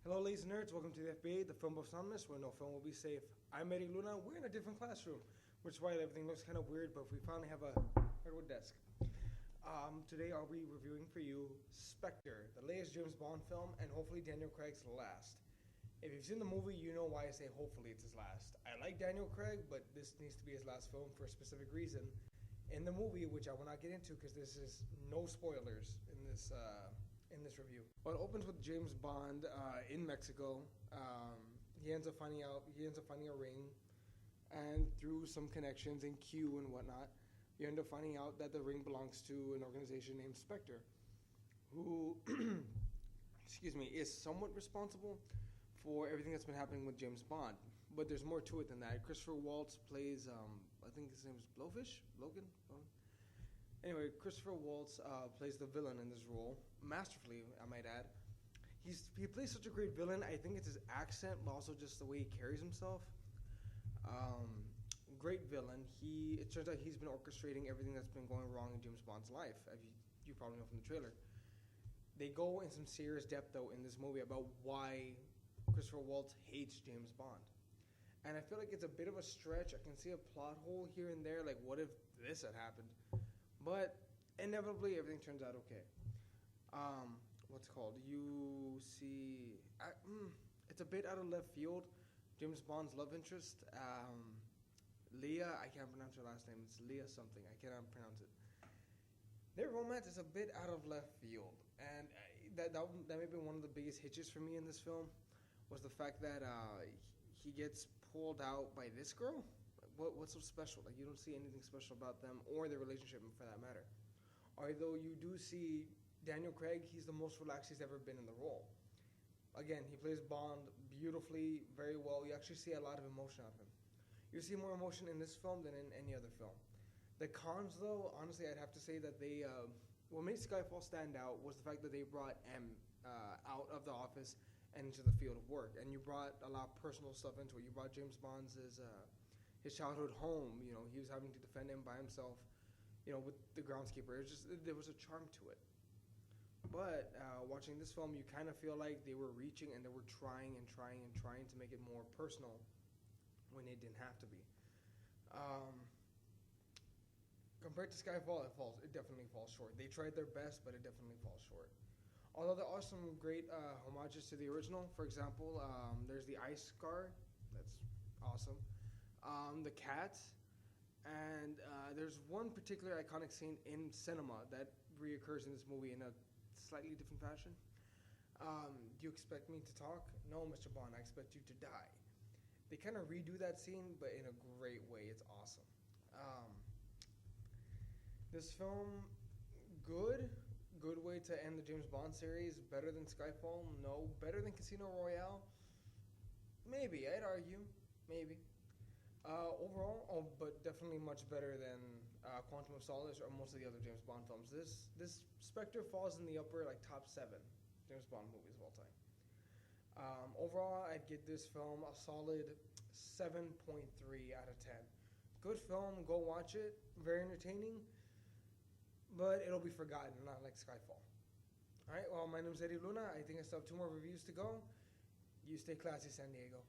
Hello, ladies and nerds. Welcome to the FBA, the Film Buffs Anonymous, where no film will be safe. I'm Eddie Luna. We're in a different classroom, which is why everything looks kind of weird, but we finally have a hardwood desk. Today I'll be reviewing for you Spectre, the latest James Bond film, and hopefully Daniel Craig's last. If you've seen the movie, you know why I say hopefully it's his last. I like Daniel Craig, but this needs to be his last film for a specific reason. In the movie, which I will not get into because this is no spoilers in this review. Well, it opens with James Bond in Mexico. He ends up finding a ring, and through some connections in Q and whatnot, you end up finding out that the ring belongs to an organization named Spectre, who, is somewhat responsible for everything that's been happening with James Bond. But there's more to it than that. Christopher Waltz plays, I think his name is Logan? Anyway, Christopher Waltz plays the villain in this role, masterfully, I might add. He plays such a great villain. I think it's his accent, but also just the way he carries himself. Great villain. It turns out he's been orchestrating everything that's been going wrong in James Bond's life, as you probably know from the trailer. They go in some serious depth, though, in this movie about why Christopher Waltz hates James Bond. And I feel like it's a bit of a stretch. I can see a plot hole here and there, like what if this had happened? But inevitably, everything turns out okay. You see, it's a bit out of left field. James Bond's love interest, Leah, I can't pronounce her last name. It's Leah something. I cannot pronounce it. Their romance is a bit out of left field, and that may be one of the biggest hitches for me in this film, was the fact that he gets pulled out by this girl. What's so special? Like, you don't see anything special about them or their relationship, for that matter. Although you do see Daniel Craig, he's the most relaxed he's ever been in the role. Again, he plays Bond beautifully, very well. You actually see a lot of emotion out of him. You see more emotion in this film than in any other film. The cons, though, honestly, I'd have to say that what made Skyfall stand out was the fact that they brought M out of the office and into the field of work, and you brought a lot of personal stuff into it. You brought James Bond's his childhood home. You know, he was having to defend him by himself, with the groundskeeper. There was a charm to it. But watching this film, you kind of feel like they were reaching and they were trying to make it more personal when it didn't have to be. Compared to Skyfall, it definitely falls short. They tried their best, but it definitely falls short. Although there are some great homages to the original. For example, there's the ice scar. That's awesome. The cat. And there's one particular iconic scene in cinema that reoccurs in this movie in a slightly different fashion. Do you expect me to talk? No, Mr. Bond, I expect you to die. They kind of redo that scene, but in a great way. It's awesome. This film, good way to end the James Bond series. Better than Skyfall? No. Better than Casino Royale? Maybe, I'd argue. Maybe. Overall, but definitely much better than Quantum of Solace or most of the other James Bond films. This Spectre falls in the upper top 7 James Bond movies of all time. Overall, I'd give this film a solid 7.3 out of 10. Good film, go watch it. Very entertaining, but it'll be forgotten, not like Skyfall. All right, well, my name's Eddie Luna. I think I still have 2 more reviews to go. You stay classy, San Diego.